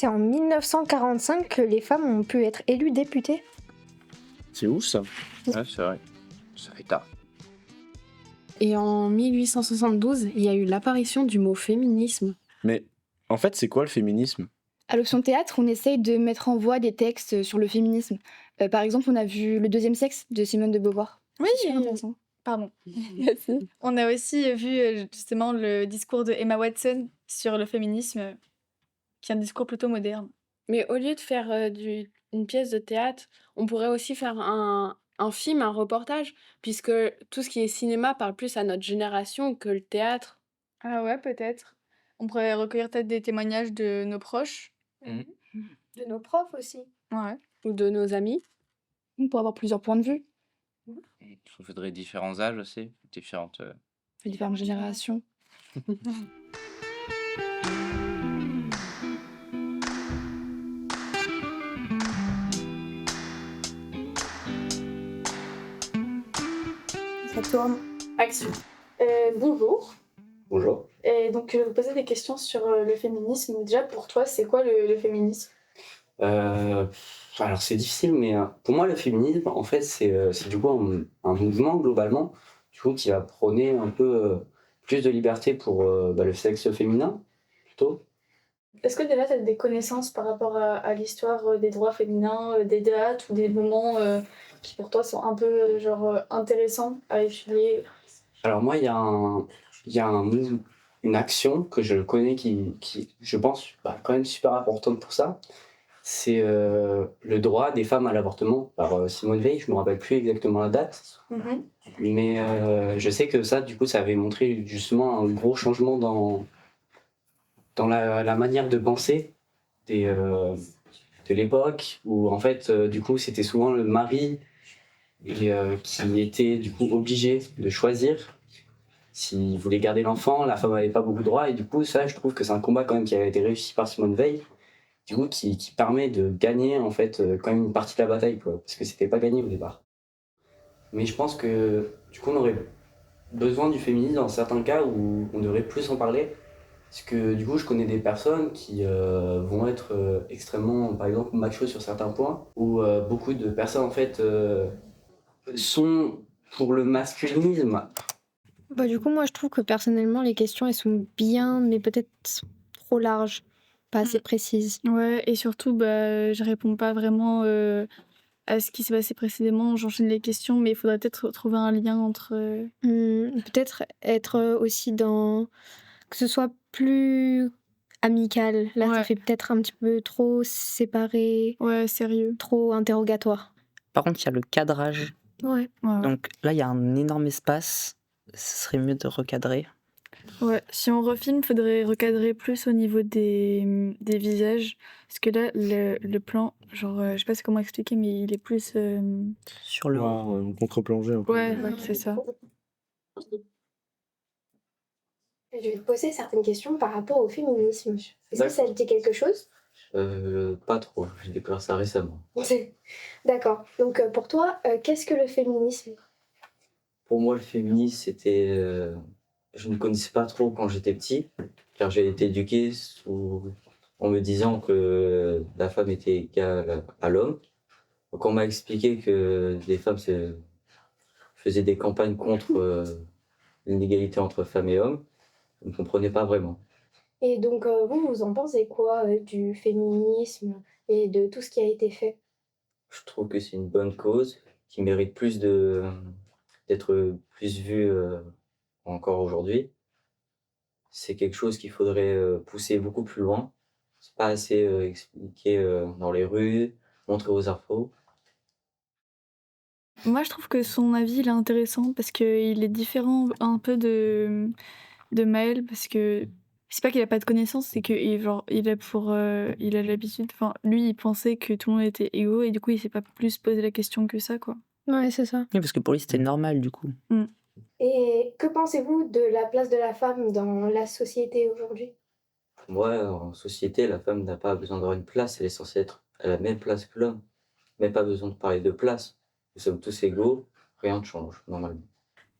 c'est en 1945 que les femmes ont pu être élues députées. C'est ouf ça. Ouais, c'est vrai. Ça fait tard. Et en 1872, il y a eu l'apparition du mot féminisme. Mais en fait, c'est quoi le féminisme? À l'option théâtre, on essaye de mettre en voix des textes sur le féminisme. Par exemple, on a vu Le deuxième sexe de Simone de Beauvoir. Oui, Super intéressant. pardon. On a aussi vu justement le discours de Emma Watson sur le féminisme, qui est un discours plutôt moderne. Mais au lieu de faire une pièce de théâtre, on pourrait aussi faire un film, un reportage, puisque tout ce qui est cinéma parle plus à notre génération que le théâtre. Ah ouais, peut-être. On pourrait recueillir peut-être des témoignages de nos proches. De nos profs aussi. Ouais. Ou de nos amis. On peut avoir plusieurs points de vue, Il faudrait différents âges aussi, différentes. différentes générations. Ça tourne. Action. Bonjour. Bonjour. Et donc, je vais vous poser des questions sur le féminisme. Déjà, pour toi, c'est quoi le féminisme? Alors c'est difficile, mais pour moi le féminisme, en fait, c'est du coup un mouvement globalement, du coup qui va prôner un peu plus de liberté pour le sexe féminin, plutôt. Est-ce que déjà, tu as des connaissances par rapport à l'histoire des droits féminins, des dates ou des moments qui pour toi sont un peu intéressants à étudier? Alors moi, il y a une action que je connais qui je pense, quand même super importante pour ça. C'est le droit des femmes à l'avortement par Simone Veil. Je me rappelle plus exactement la date, mais je sais que ça, du coup, ça avait montré justement un gros changement dans la manière de penser de l'époque, où en fait, du coup, c'était souvent le mari qui était du coup obligé de choisir s'il voulait garder l'enfant. La femme n'avait pas beaucoup de droits, et du coup, ça, je trouve que c'est un combat quand même qui a été réussi par Simone Veil, du coup, qui permet de gagner en fait quand même une partie de la bataille, quoi, parce que c'était pas gagné au départ. Mais je pense que du coup, on aurait besoin du féminisme dans certains cas où on devrait plus en parler, parce que du coup, je connais des personnes qui vont être extrêmement, par exemple, macho sur certains points, où beaucoup de personnes en fait sont pour le masculinisme. Du coup, moi, je trouve que personnellement, les questions, elles sont bien, mais peut-être trop larges, pas assez précises. Ouais, et surtout, je réponds pas vraiment à ce qui s'est passé précédemment. J'enchaîne les questions, mais il faudrait peut-être trouver un lien entre... Peut-être être aussi dans... que ce soit plus amical. Là, ça Ouais. fait peut-être un petit peu trop séparé, Ouais, sérieux. trop interrogatoire. Par contre, il y a le cadrage. Ouais. Donc là, il y a un énorme espace. Ce serait mieux de recadrer. Ouais, si on refilme, faudrait recadrer plus au niveau des visages. Parce que là, le plan, je sais pas comment expliquer, mais il est plus... Sur le haut. Un contre-plongée un peu. Ouais, c'est ça. Je vais te poser certaines questions par rapport au féminisme. Est-ce que D'accord. ça te dit quelque chose? Pas trop, j'ai découvert ça récemment. D'accord. Donc, pour toi, qu'est-ce que le féminisme? Pour moi, le féminisme, c'était... je ne connaissais pas trop quand j'étais petit, car j'ai été éduqué en me disant que la femme était égale à l'homme. Donc on m'a expliqué que les femmes faisaient des campagnes contre l'inégalité entre femmes et hommes. Je ne comprenais pas vraiment. Et donc, vous en pensez quoi du féminisme et de tout ce qui a été fait? Je trouve que c'est une bonne cause qui mérite d'être plus vue encore aujourd'hui. C'est quelque chose qu'il faudrait pousser beaucoup plus loin. C'est pas assez expliqué dans les rues, montré aux infos. Moi, je trouve que son avis, il est intéressant parce qu'il est différent un peu de Maël, parce que c'est pas qu'il a pas de connaissances, c'est qu'il il a l'habitude, enfin, lui, il pensait que tout le monde était égaux et du coup, il s'est pas plus posé la question que ça, quoi. Ouais, c'est ça. Oui, parce que pour lui, c'était normal, du coup. Et que pensez-vous de la place de la femme dans la société aujourd'hui? Pour moi, en société, la femme n'a pas besoin d'avoir une place, elle est censée être à la même place que l'homme. Même pas besoin de parler de place. Nous sommes tous égaux, rien ne change, normalement.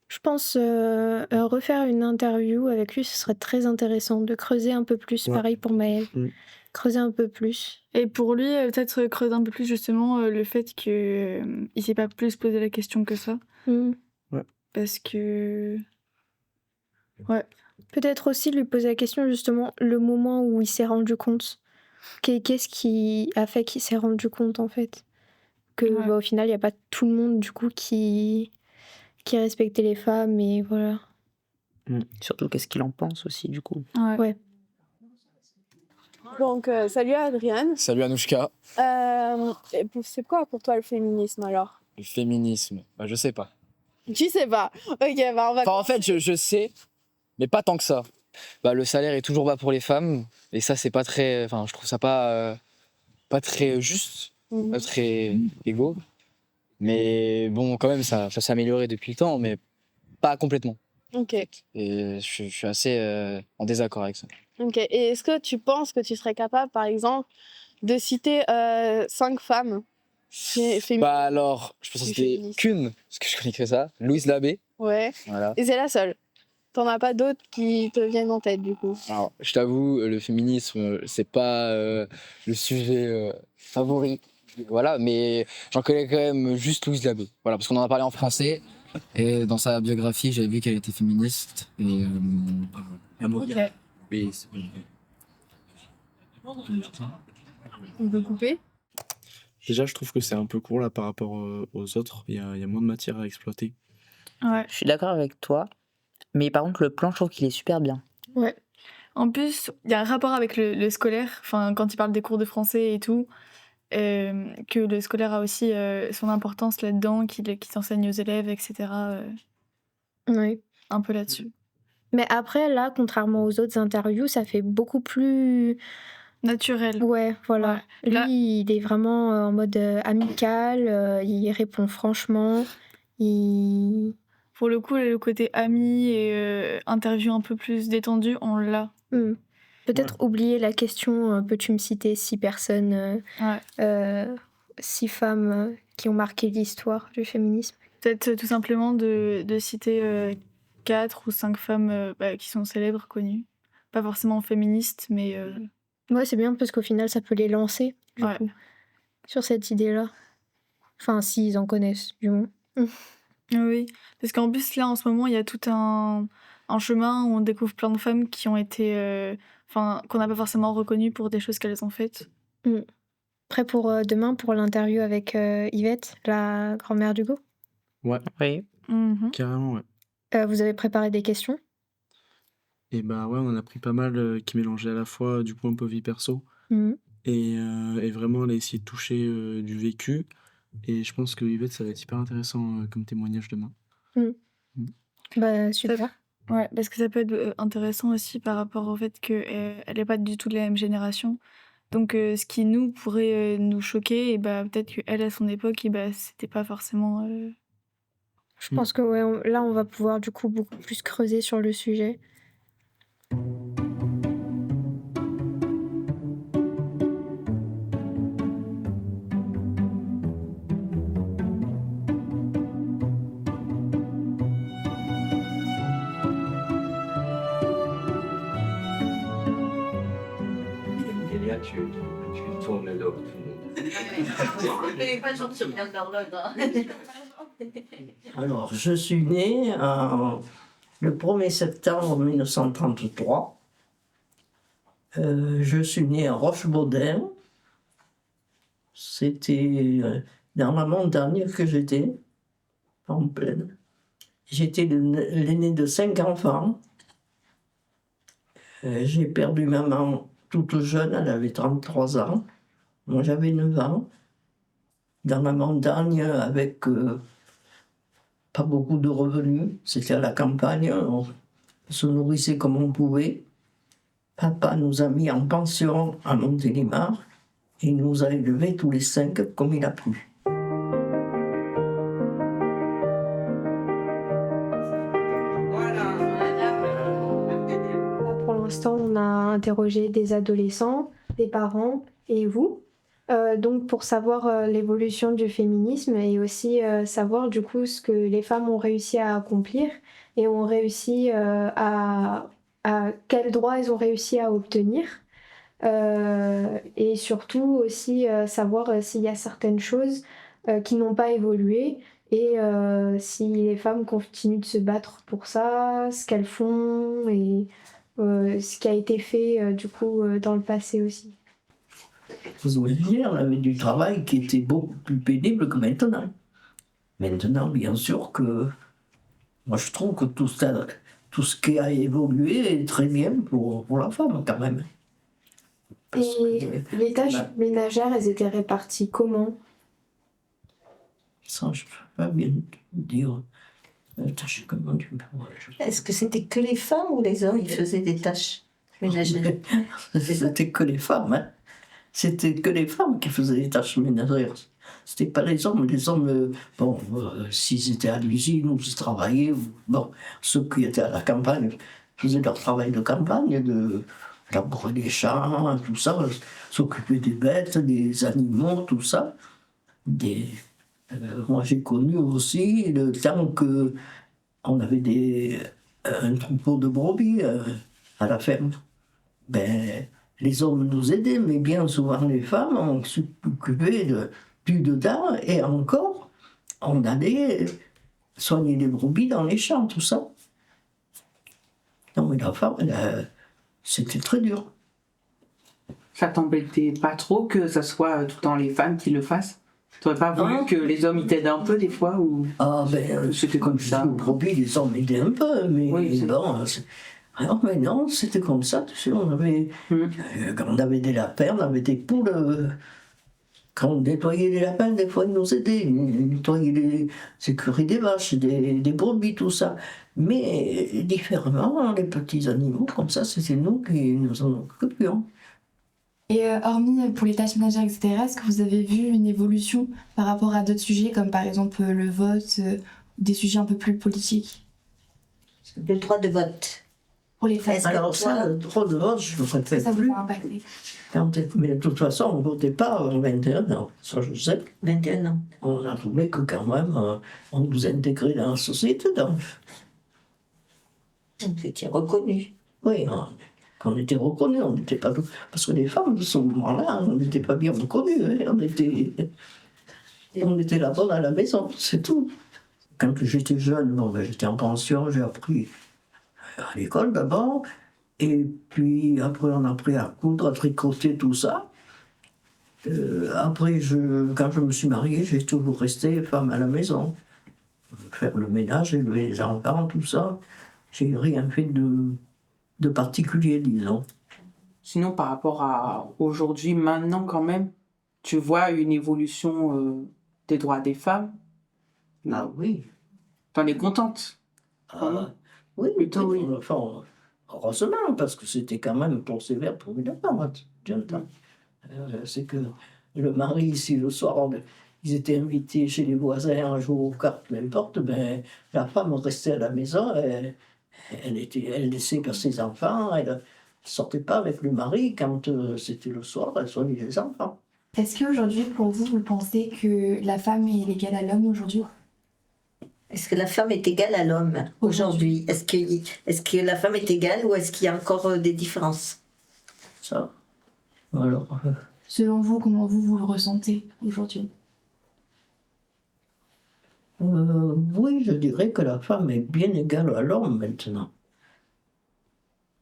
Je pense refaire une interview avec lui, ce serait très intéressant de creuser un peu plus, Ouais. pareil pour Maëlle. Creuser un peu plus. Et pour lui, peut-être creuser un peu plus justement le fait que il s'est pas plus posé la question que ça. Mm. Parce que... Ouais. Peut-être aussi lui poser la question justement le moment où il s'est rendu compte. Qu'est-ce qui a fait qu'il s'est rendu compte en fait que Ouais. au final il n'y a pas tout le monde du coup qui respectait les femmes et voilà. Surtout, qu'est-ce qu'il en pense aussi, du coup. Ouais. Donc, salut Adriane. Salut Anouchka. C'est quoi pour toi le féminisme alors? Le féminisme, bah, je sais pas. Tu sais pas. Ok, bah on va. Enfin, en fait, je sais, mais pas tant que ça. Bah, le salaire est toujours bas pour les femmes, et ça, c'est pas très. Enfin, je trouve ça pas très juste, pas très égaux. Mais bon, quand même, ça s'est amélioré depuis le temps, mais pas complètement. Ok. Et je suis assez en désaccord avec ça. Ok. Et est-ce que tu penses que tu serais capable, par exemple, de citer 5 femmes féminines? Bah alors, je peux en Du citer féminisme. qu'une, parce que je connais que ça, Louise Labbé. Ouais. Voilà. Et c'est la seule. T'en as pas d'autres qui te viennent en tête du coup? Alors, je t'avoue, le féminisme, c'est pas le sujet favori. Voilà, mais j'en connais quand même juste Louise Labbé. Voilà, parce qu'on en a parlé en français. Et dans sa biographie, j'avais vu qu'elle était féministe. Et oui, c'est On peut couper? Déjà, je trouve que c'est un peu court là par rapport aux autres. Il y a moins de matière à exploiter. Ouais. Je suis d'accord avec toi. Mais par contre, le plan, je trouve qu'il est super bien. Ouais. En plus, il y a un rapport avec le scolaire, enfin, quand il parle des cours de français et tout, que le scolaire a aussi son importance là-dedans, qu'il s'enseigne aux élèves, etc. Ouais. Un peu là-dessus. Mais après là, contrairement aux autres interviews, ça fait beaucoup plus Naturel. ouais, voilà. Ouais. Là- Lui, il est vraiment en mode amical, il répond franchement. Pour le coup, le côté ami et interview un peu plus détendu, on l'a. Peut-être oublier la question peux-tu me citer 6 personnes, Ouais. 6 femmes qui ont marqué l'histoire du féminisme? Peut-être tout simplement de citer 4 ou 5 femmes qui sont célèbres, connues. Pas forcément féministes, mais... Ouais, c'est bien parce qu'au final, ça peut les lancer du Ouais. coup, sur cette idée-là. Enfin, s'ils en connaissent, du moins. Oui, parce qu'en plus, là, en ce moment, il y a tout un chemin où on découvre plein de femmes qui ont été... Enfin, qu'on n'a pas forcément reconnues pour des choses qu'elles ont faites. Prêt pour demain, pour l'interview avec Yvette, la grand-mère d'Hugo? Ouais, Oui. Mhm. carrément, ouais. Vous avez préparé des questions? Et bah ouais, on en a pris pas mal qui mélangeaient à la fois du coup un peu vie perso Mhm. et vraiment elle a essayé de toucher du vécu. Et je pense que Yvette, ça va être hyper intéressant comme témoignage demain. Bah, super. Ouais, parce que ça peut être intéressant aussi par rapport au fait qu'elle n'est pas du tout de la même génération. Donc, ce qui nous pourrait nous choquer, et bah, peut-être qu'elle, à son époque, et bah, c'était pas forcément... Je pense que ouais, là, on va pouvoir du coup beaucoup plus creuser sur le sujet. Et là, tu tournes le dos. Alors, je suis né le 1er septembre 1933. Je suis né à Rochebaudin. C'était dans la montagne que j'étais, en plaine. J'étais l'aîné de 5 enfants. J'ai perdu maman toute jeune, elle avait 33 ans. Moi, j'avais 9 ans. Dans la montagne, avec pas beaucoup de revenus. C'était à la campagne, on se nourrissait comme on pouvait. Papa nous a mis en pension à Montélimar et il nous a élevés tous les 5 comme il a pu. Pour l'instant, on a interrogé des adolescents, des parents et vous. Donc pour savoir l'évolution du féminisme et aussi savoir du coup ce que les femmes ont réussi à accomplir et ont réussi à quels droits elles ont réussi à obtenir. Et surtout aussi savoir s'il y a certaines choses qui n'ont pas évolué et si les femmes continuent de se battre pour ça, ce qu'elles font et ce qui a été fait du coup dans le passé aussi. Vous imaginez, on avait du travail qui était beaucoup plus pénible que maintenant. Maintenant, bien sûr que moi je trouve que tout ce qui a évolué est très bien pour la femme quand même. Parce Et que- les tâches ménagères, elles étaient réparties comment? Ça, je ne peux pas bien dire. Tâches comment tu Est-ce que c'était que les femmes ou les hommes, ils faisaient des tâches ménagères? C'était que les femmes, hein. C'était que les femmes qui faisaient les tâches ménagères. C'était pas les hommes. Les hommes, s'ils étaient à l'usine ou s'ils travaillaient, bon, ceux qui étaient à la campagne faisaient leur travail de campagne, de labourer les champs, tout ça, s'occuper des bêtes, des animaux, tout ça. Moi, j'ai connu aussi le temps que on avait un troupeau de brebis à la ferme. Ben, les hommes nous aidaient, mais bien souvent les femmes, on s'occupait du dedans et encore, on allait soigner les brebis dans les champs, tout ça. Non, mais la femme, c'était très dur. Ça t'embêtait pas trop que ce soit tout le temps les femmes qui le fassent? T'aurais pas voulu que les hommes ils t'aident un peu des fois ou Ah ben, c'était comme ça? Les brebis, les hommes aidaient un peu, mais Oui, c'est- bon, alors, mais non, c'était comme ça, tu sais, on avait des lapins, on avait des poules. Quand on nettoyait les lapins, des fois, ils nous aidaient. Ils nettoyaient les écuries des vaches, des brebis, tout ça. Mais différemment, les petits animaux, comme ça, c'était nous qui nous en occupions. Et hormis pour les tâches ménagères, etc., est-ce que vous avez vu une évolution par rapport à d'autres sujets, comme par exemple le vote, des sujets un peu plus politiques? Le droit de vote. Pour les femmes. Alors ça, le droit de vote, je ne le fais Ça plus. vous a impacté? Mais de toute façon, on ne votait pas à 21 ans. Ça, je sais. 21 ans. On a trouvé que quand même, on nous intégrait dans la société. Donc. Vous étiez reconnu. Oui, quand on était reconnus, on n'était pas... Parce que les femmes, de ce moment-là, on n'était pas bien reconnus. Hein. On était là-bas à la maison, c'est tout. Quand j'étais jeune, j'étais en pension, j'ai appris à l'école d'abord. Et puis après, on a appris à coudre, à tricoter, tout ça. Après, quand je me suis mariée, j'ai toujours resté femme à la maison. Faire le ménage, élever les enfants, tout ça. J'ai rien fait de particulier, disons. Sinon, par rapport à aujourd'hui, maintenant quand même, tu vois une évolution des droits des femmes? Ah oui. T'en es contente? Oui, Plutôt oui. Enfin, heureusement, parce que c'était quand même trop sévère pour une femme. C'est que le mari, si le soir, ils étaient invités chez les voisins un jour aux cartes, peu importe, ben, la femme restait à la maison, elle laissait faire ses enfants, elle ne sortait pas avec le mari quand c'était le soir, elle soignait les enfants. Est-ce qu'aujourd'hui, pour vous, vous pensez que la femme est égale à l'homme aujourd'hui? Est-ce que la femme est égale à l'homme aujourd'hui? Est-ce que la femme est égale ou est-ce qu'il y a encore des différences? Ça, alors... Selon vous, comment vous le ressentez aujourd'hui? Oui, je dirais que la femme est bien égale à l'homme maintenant.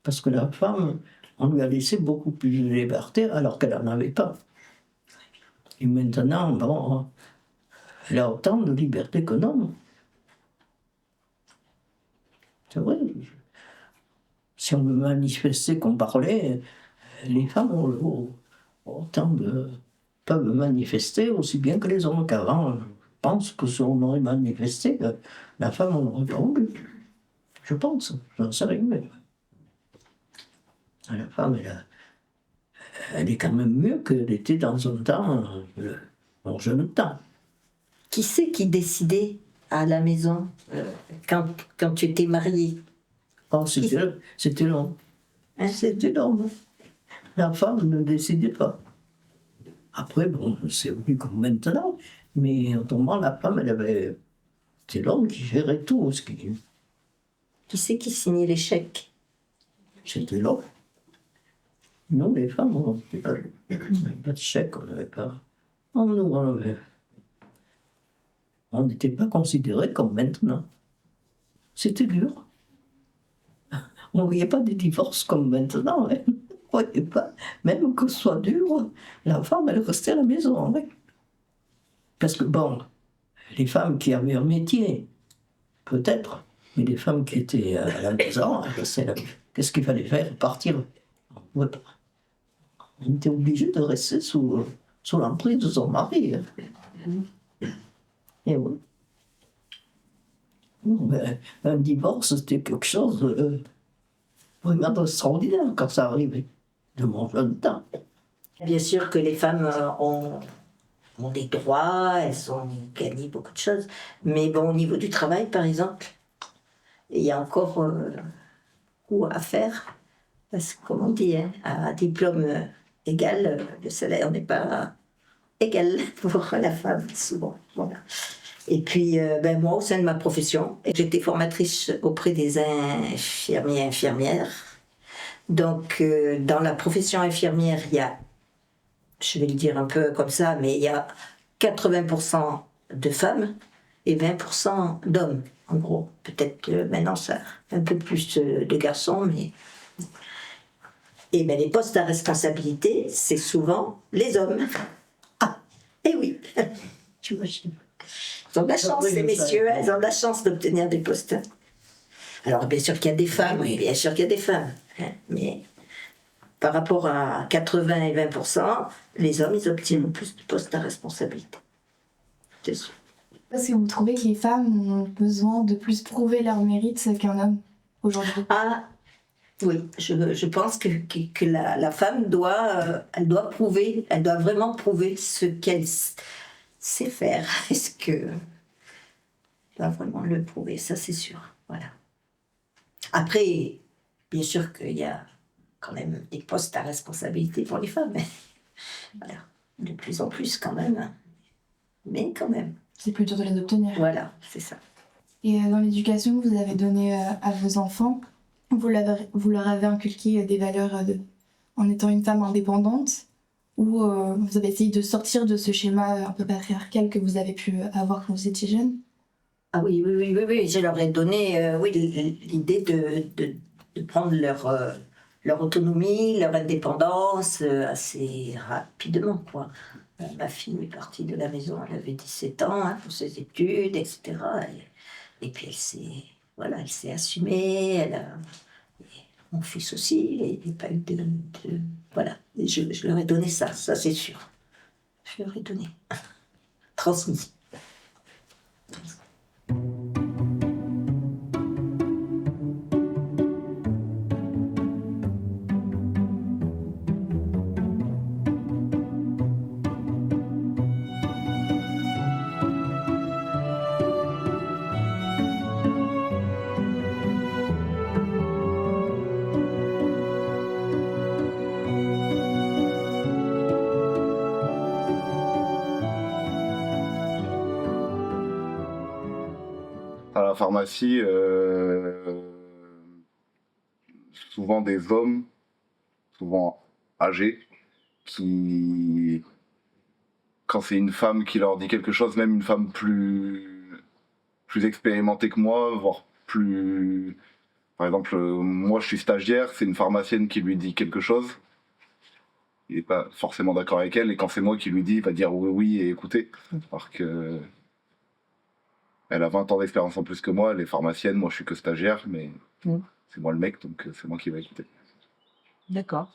Parce que la femme, on lui a laissé beaucoup plus de liberté alors qu'elle n'en avait pas. Et maintenant, bon, elle a autant de liberté qu'un homme. C'est vrai. Si on veut manifester qu'on parlait, les femmes ont peuvent manifester aussi bien que les hommes qu'avant. Je pense que si on aurait manifesté, la femme n'aurait pas voulu. Je pense, j'en sais rien. Mais... La femme, elle est quand même mieux qu'elle était dans un temps, mon jeune temps. Qui c'est qui décidait à la maison quand tu étais mariée? Oh, c'était l'homme. C'était l'homme. La femme ne décidait pas. Après, bon, c'est venu comme maintenant, mais au moment, la femme, c'était l'homme qui gérait tout. Qui c'est qui signait les chèques? C'était l'homme. Nous, les femmes, on n'avait pas de chèque, on n'avait pas. On n'était pas considérés comme maintenant. C'était dur. On ne voyait pas des divorces comme maintenant. Hein. On ne voyait pas. Même que ce soit dur, la femme, elle restait à la maison. Hein. Parce que bon, les femmes qui avaient un métier, peut-être, mais les femmes qui étaient à la maison, qu'est-ce qu'il fallait faire? Partir. On était obligé de rester sous l'emprise de son mari. Hein. Et oui. Ben, un divorce, c'était quelque chose de vraiment extraordinaire quand ça arrivait, de mon jeune temps. Bien sûr que les femmes ont des droits, elles ont gagné beaucoup de choses. Mais bon, au niveau du travail, par exemple, il y a encore beaucoup à faire. Parce que, comme on dit, hein, à diplôme égal, le salaire n'est pas égal pour la femme, souvent. Voilà. Et puis, moi, au sein de ma profession, j'étais formatrice auprès des infirmiers et infirmières. Donc, dans la profession infirmière, il y a, je vais le dire un peu comme ça, mais il y a 80% de femmes et 20% d'hommes, en gros. Peut-être maintenant, ça un peu plus de garçons, mais... Et bien, les postes à responsabilité, c'est souvent les hommes. Ah, et oui, tu imagines. Ils ont de la chance, ces messieurs, ils ont de la chance d'obtenir des postes. Alors, bien sûr qu'il y a des femmes, oui, bien sûr qu'il y a des femmes. Hein, mais par rapport à 80 et 20%, les hommes, ils obtiennent plus de postes à responsabilité. C'est sûr. Est-ce que vous trouvez que les femmes ont besoin de plus prouver leur mérite qu'un homme aujourd'hui? Ah, oui, je pense que la femme elle doit prouver, elle doit vraiment prouver ce qu'elle sait faire. Est-ce que elle doit vraiment le prouver, ça c'est sûr. Voilà. Après, bien sûr qu'il y a quand même des postes à responsabilité pour les femmes. Voilà. De plus en plus quand même. Mais quand même. C'est plus dur de les obtenir. Voilà, c'est ça. Et dans l'éducation que vous avez donnée à vos enfants, vous leur avez inculqué des valeurs en étant une femme indépendante, ou vous avez essayé de sortir de ce schéma un peu patriarcal que vous avez pu avoir quand vous étiez jeune? Ah oui, je leur ai donné l'idée de prendre leur autonomie, leur indépendance assez rapidement, quoi. Ma fille est partie de la maison, elle avait 17 ans, hein, pour ses études, etc. Et puis elle s'est assumée, mon fils aussi, il n'y a pas eu de... Voilà, et je leur ai donné ça c'est sûr. Je leur ai donné. Transmis. À la pharmacie, souvent des hommes, souvent âgés, qui, quand c'est une femme qui leur dit quelque chose, même une femme plus expérimentée que moi, voire plus... Par exemple, moi je suis stagiaire, c'est une pharmacienne qui lui dit quelque chose, il n'est pas forcément d'accord avec elle, et quand c'est moi qui lui dis, il va dire oui et écoutez, alors que... Elle a 20 ans d'expérience en plus que moi, elle est pharmacienne, moi je suis que stagiaire, mais c'est moi le mec, donc c'est moi qui vais écouter. D'accord.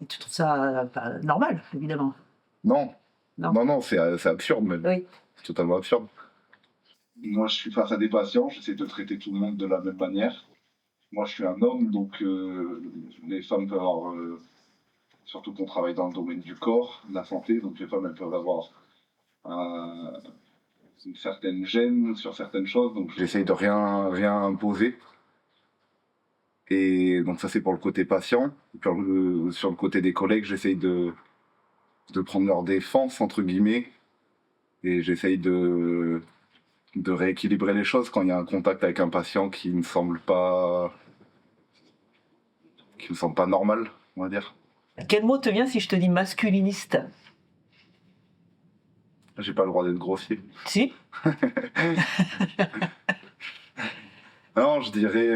Et tu trouves ça normal, évidemment? Non, c'est absurde même. Oui. C'est totalement absurde. Moi je suis face à des patients, j'essaie de traiter tout le monde de la même manière. Moi je suis un homme, donc les femmes peuvent avoir, surtout qu'on travaille dans le domaine du corps, de la santé, donc les femmes elles peuvent avoir une certaine gêne sur certaines choses, donc j'essaye de rien imposer. Et donc ça c'est pour le côté patient. Et puis, sur le côté des collègues, j'essaye de prendre leur défense entre guillemets, et j'essaye de rééquilibrer les choses quand il y a un contact avec un patient qui me semble pas qui me semble pas normal, on va dire. Quel mot te vient si je te dis masculiniste? J'ai pas le droit d'être grossier. Si. Non, je dirais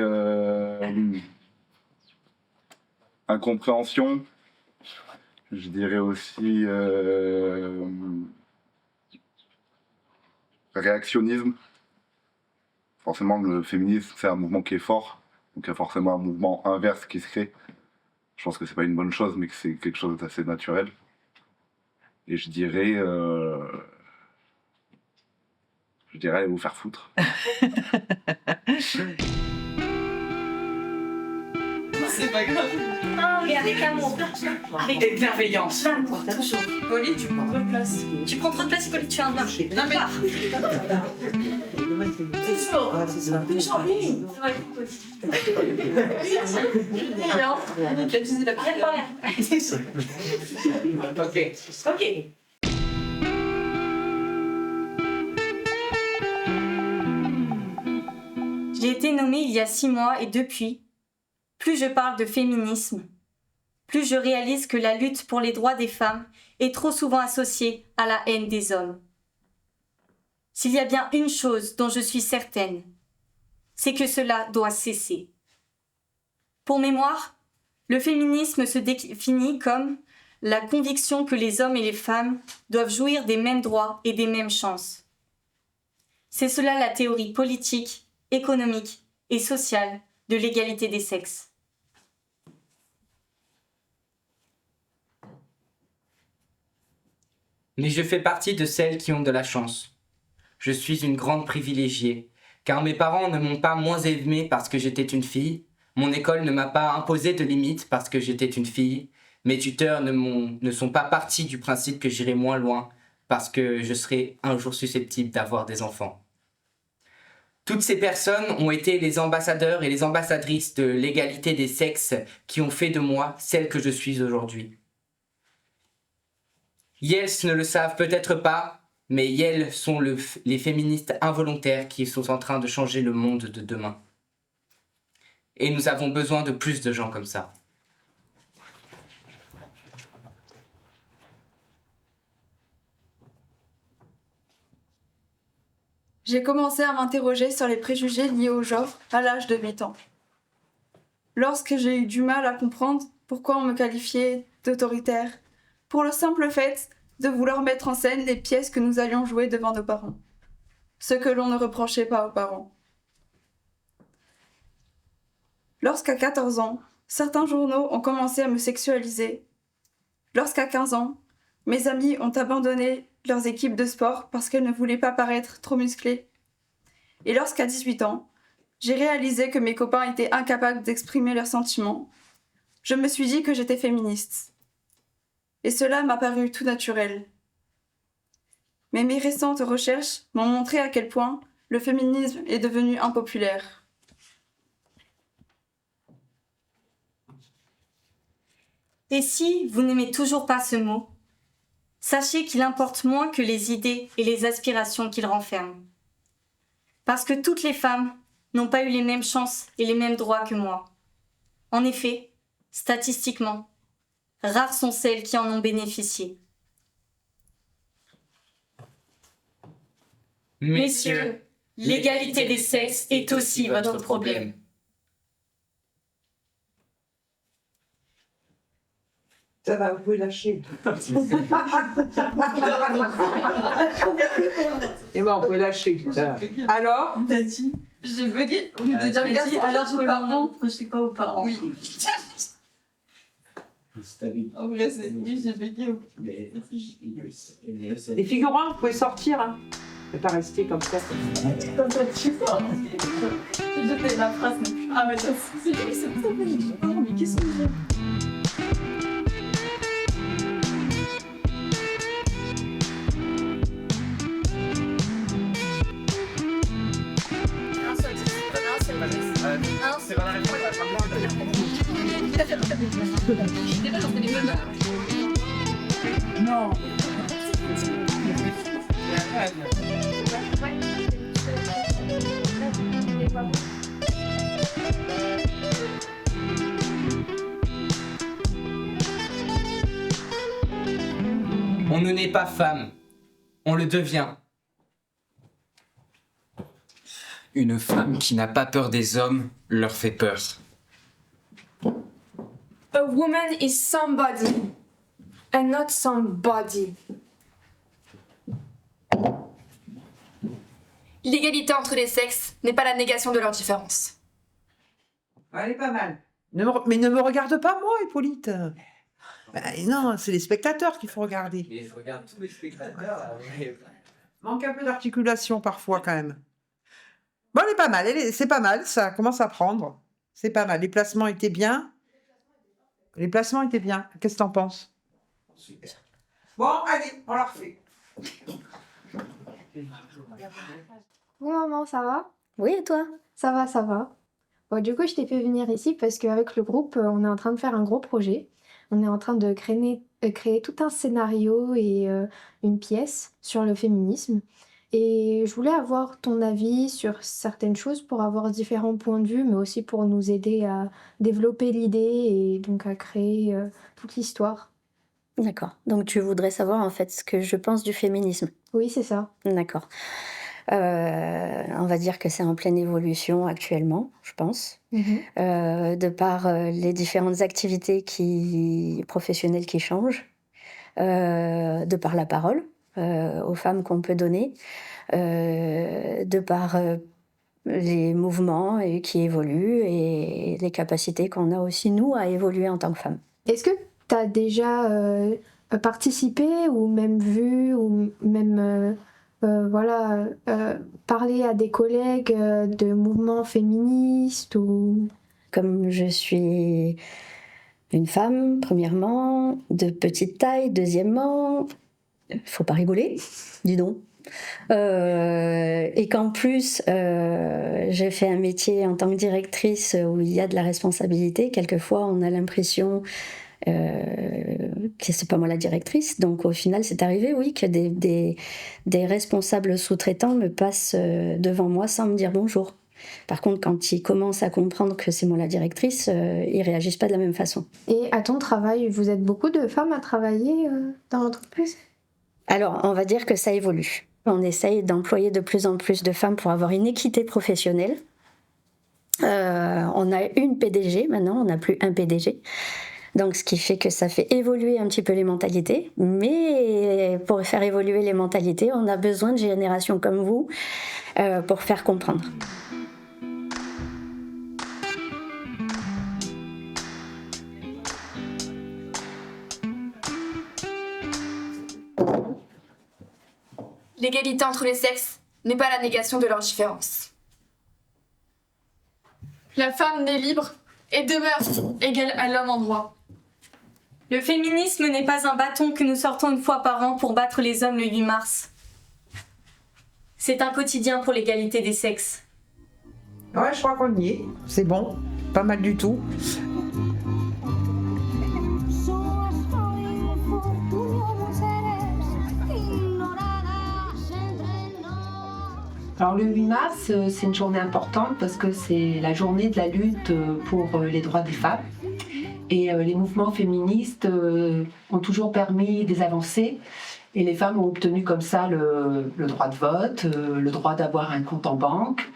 incompréhension. Je dirais aussi réactionnisme. Forcément, le féminisme, c'est un mouvement qui est fort. Donc il y a forcément un mouvement inverse qui se crée. Je pense que c'est pas une bonne chose, mais que c'est quelque chose d'assez naturel. Et je dirais allez vous faire foutre. C'est pas grave. Non, mais avec amour. Et bienveillance. Pauline, tu prends trop de place. Tu prends trop de place, Pauline, tu es un homme. Non, mais. C'est chaud. C'est envie. Ok. J'ai été nommée il y a 6 mois et depuis, plus je parle de féminisme, plus je réalise que la lutte pour les droits des femmes est trop souvent associée à la haine des hommes. S'il y a bien une chose dont je suis certaine, c'est que cela doit cesser. Pour mémoire, le féminisme se définit comme la conviction que les hommes et les femmes doivent jouir des mêmes droits et des mêmes chances. C'est cela la théorie politique, économique et sociale de l'égalité des sexes. Mais je fais partie de celles qui ont de la chance. Je suis une grande privilégiée, car mes parents ne m'ont pas moins aimée parce que j'étais une fille, mon école ne m'a pas imposé de limites parce que j'étais une fille, mes tuteurs ne sont pas partis du principe que j'irai moins loin parce que je serai un jour susceptible d'avoir des enfants. Toutes ces personnes ont été les ambassadeurs et les ambassadrices de l'égalité des sexes qui ont fait de moi celle que je suis aujourd'hui. Yels ne le savent peut-être pas, mais Yels sont les féministes involontaires qui sont en train de changer le monde de demain. Et nous avons besoin de plus de gens comme ça. J'ai commencé à m'interroger sur les préjugés liés au genre à l'âge de 8 ans. Lorsque j'ai eu du mal à comprendre pourquoi on me qualifiait d'autoritaire, pour le simple fait de vouloir mettre en scène les pièces que nous allions jouer devant nos parents. Ce que l'on ne reprochait pas aux parents. Lorsqu'à 14 ans, certains journaux ont commencé à me sexualiser. Lorsqu'à 15 ans, mes amis ont abandonné leurs équipes de sport parce qu'elles ne voulaient pas paraître trop musclées. Et lorsqu'à 18 ans, j'ai réalisé que mes copains étaient incapables d'exprimer leurs sentiments, je me suis dit que j'étais féministe. Et cela m'a paru tout naturel. Mais mes récentes recherches m'ont montré à quel point le féminisme est devenu impopulaire. Et si vous n'aimez toujours pas ce mot, sachez qu'il importe moins que les idées et les aspirations qu'il renferme. Parce que toutes les femmes n'ont pas eu les mêmes chances et les mêmes droits que moi. En effet, statistiquement, rares sont celles qui en ont bénéficié. Messieurs, l'égalité des sexes est aussi votre problème. Ça va, vous pouvez lâcher. Et bon, on peut lâcher. Alors, T'as dit, je veux dire, au lieu de dire merci, alors aux parents, je sais pas aux parents. Oui. En vrai, c'est oui, j'ai vécu. Les figurants, vous pouvez sortir. Hein. Ne pas rester comme ça. Comme ça, tu vois. J'ai jeté la phrase. Ah, mais ça, c'est ça, mais qu'est-ce que c'est? non. n'est pas femme, on le devient. Une femme qui n'a pas peur des hommes leur fait peur. A woman is somebody, and not somebody. L'égalité entre les sexes n'est pas la négation de leurs différences. Elle est pas mal. Mais ne me regarde pas, moi, Hippolyte. Non, c'est les spectateurs qu'il faut regarder. Mais je regarde tous les spectateurs. Là, mais... Manque un peu d'articulation parfois, quand même. Bon, elle est pas mal. C'est pas mal, ça commence à prendre. C'est pas mal. Les placements étaient bien. Qu'est-ce que t'en penses? Bon, allez, on la refait. Bon maman, ça va? Oui, et toi? Ça va, ça va. Bon, du coup, je t'ai fait venir ici parce qu'avec le groupe, on est en train de faire un gros projet. On est en train de créer tout un scénario et une pièce sur le féminisme. Et je voulais avoir ton avis sur certaines choses pour avoir différents points de vue, mais aussi pour nous aider à développer l'idée et donc à créer toute l'histoire. D'accord. Donc tu voudrais savoir en fait ce que je pense du féminisme. Oui, c'est ça. D'accord. On va dire que c'est en pleine évolution actuellement, je pense, de par les différentes activités professionnelles qui changent, de par la parole aux femmes qu'on peut donner, de par les mouvements qui évoluent et les capacités qu'on a aussi, nous, à évoluer en tant que femmes. Est-ce que tu as déjà participé ou même vu ou même parler à des collègues de mouvements féministes ou... Comme je suis une femme, premièrement, de petite taille, deuxièmement, faut pas rigoler, dis donc. Et qu'en plus, j'ai fait un métier en tant que directrice où il y a de la responsabilité. Quelquefois, on a l'impression que c'est pas moi la directrice. Donc, au final, c'est arrivé, oui, que des responsables sous-traitants me passent devant moi sans me dire bonjour. Par contre, quand ils commencent à comprendre que c'est moi la directrice, ils réagissent pas de la même façon. Et à ton travail, vous êtes beaucoup de femmes à travailler dans l'entreprise ? Alors, on va dire que ça évolue. On essaye d'employer de plus en plus de femmes pour avoir une équité professionnelle. On a une PDG maintenant, on n'a plus un PDG. Donc, ce qui fait que ça fait évoluer un petit peu les mentalités. Mais pour faire évoluer les mentalités, on a besoin de générations comme vous pour faire comprendre. L'égalité entre les sexes n'est pas la négation de leurs différences. La femme naît libre et demeure égale à l'homme en droit. Le féminisme n'est pas un bâton que nous sortons une fois par an pour battre les hommes le 8 mars. C'est un quotidien pour l'égalité des sexes. Ouais, je crois qu'on y est. C'est bon, pas mal du tout. Alors le 8 mars, c'est une journée importante parce que c'est la journée de la lutte pour les droits des femmes. Et les mouvements féministes ont toujours permis des avancées. Et les femmes ont obtenu comme ça le droit de vote, le droit d'avoir un compte en banque,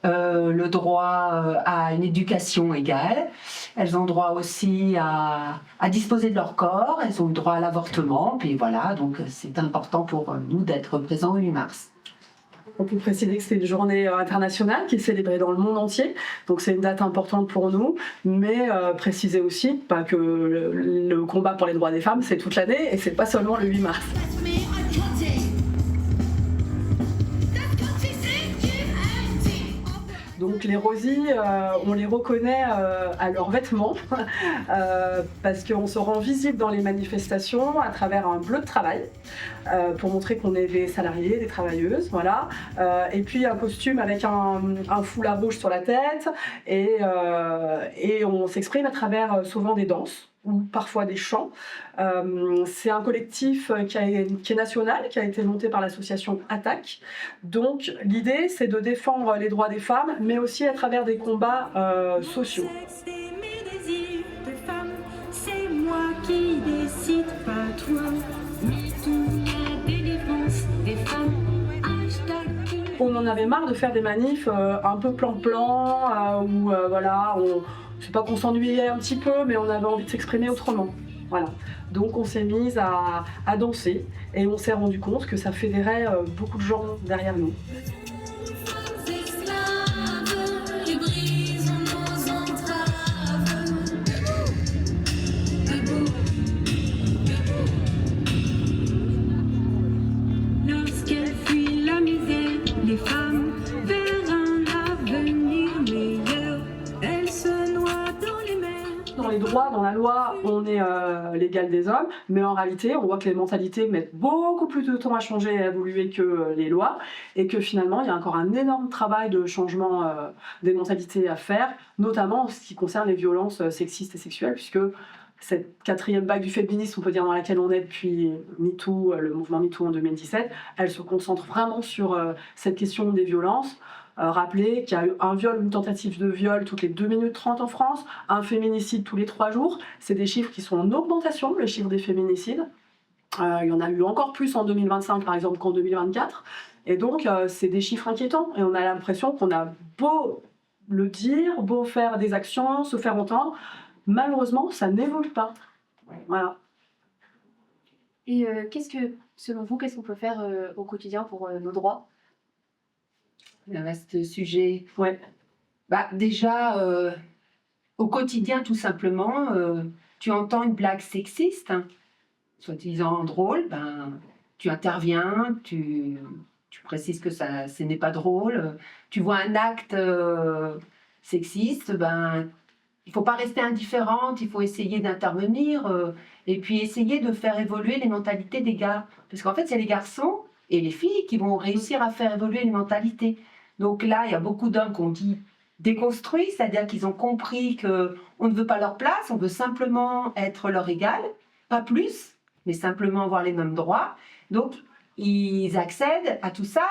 le droit à une éducation égale. Elles ont droit aussi à disposer de leur corps, elles ont le droit à l'avortement. Puis voilà, donc c'est important pour nous d'être présents le 8 mars. On peut préciser que c'est une journée internationale qui est célébrée dans le monde entier, donc c'est une date importante pour nous, mais préciser aussi que le combat pour les droits des femmes, c'est toute l'année et c'est pas seulement le 8 mars. Donc les Rosies, on les reconnaît à leurs vêtements parce qu'on se rend visible dans les manifestations à travers un bleu de travail pour montrer qu'on est des salariés, des travailleuses, voilà. Et puis un costume avec un foulard rouge sur la tête et on s'exprime à travers souvent des danses ou parfois des chants. C'est un collectif qui est national, qui a été monté par l'association Attaque. Donc l'idée, c'est de défendre les droits des femmes, mais aussi à travers des combats sociaux. C'est moi qui décide, pas toi. on en avait marre de faire des manifs un peu plan-plan, où voilà, je sais pas qu'on s'ennuyait un petit peu, mais on avait envie de s'exprimer autrement. Voilà. Donc on s'est mise à danser et on s'est rendu compte que ça fédérait beaucoup de gens derrière nous. Lorsqu'elle fuit la misère, les femmes vers un avenir meilleur, elles se noient dans les mers. Dans les droits, dans la loi, on est l'égal des hommes, mais en réalité, on voit que les mentalités mettent beaucoup plus de temps à changer et à évoluer que les lois, et que finalement, il y a encore un énorme travail de changement des mentalités à faire, notamment en ce qui concerne les violences sexistes et sexuelles, puisque cette 4e vague du féminisme, on peut dire, dans laquelle on est depuis MeToo, le mouvement MeToo en 2017, elle se concentre vraiment sur cette question des violences. Rappeler qu'il y a eu un viol ou une tentative de viol toutes les 2 minutes 30 en France, un féminicide tous les 3 jours. C'est des chiffres qui sont en augmentation, les chiffres des féminicides. Il y en a eu encore plus en 2025, par exemple, qu'en 2024. Et donc, c'est des chiffres inquiétants. Et on a l'impression qu'on a beau le dire, beau faire des actions, se faire entendre, malheureusement, ça n'évolue pas. Voilà. Et selon vous, qu'est-ce qu'on peut faire au quotidien pour nos droits? Un vaste sujet. Ouais. Bah, déjà, au quotidien, tout simplement, tu entends une blague sexiste, hein, soi-disant drôle, ben, tu interviens, tu précises que ce n'est pas drôle. Tu vois un acte sexiste, ben, il ne faut pas rester indifférente, il faut essayer d'intervenir et puis essayer de faire évoluer les mentalités des gars. Parce qu'en fait, c'est les garçons et les filles qui vont réussir à faire évoluer les mentalités. Donc là, il y a beaucoup d'hommes qui ont dit déconstruits, c'est-à-dire qu'ils ont compris qu'on ne veut pas leur place, on veut simplement être leur égal, pas plus, mais simplement avoir les mêmes droits. Donc, ils accèdent à tout ça,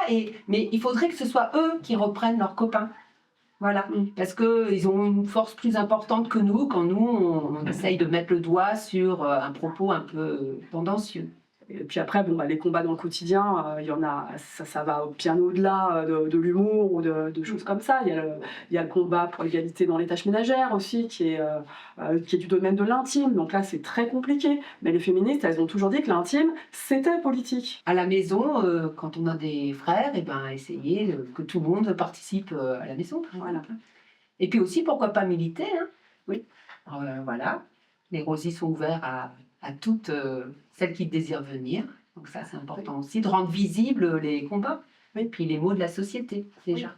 mais il faudrait que ce soit eux qui reprennent leurs copains. Voilà, parce qu'ils ont une force plus importante que nous quand nous, on essaye de mettre le doigt sur un propos un peu tendancieux. Et puis après, bon, les combats dans le quotidien, il y en a, ça va bien au-delà de l'humour ou de choses comme ça. Il y a le combat pour l'égalité dans les tâches ménagères aussi, qui est du domaine de l'intime. Donc là, c'est très compliqué. Mais les féministes, elles ont toujours dit que l'intime, c'était politique. À la maison, quand on a des frères, et ben, essayer que tout le monde participe à la maison. Voilà. Et puis aussi, pourquoi pas militer, hein. Oui. Voilà, les rosiers sont ouverts à toutes celles qui désirent venir. Donc ça, c'est important aussi, de rendre visibles les combats, et puis les maux de la société, déjà.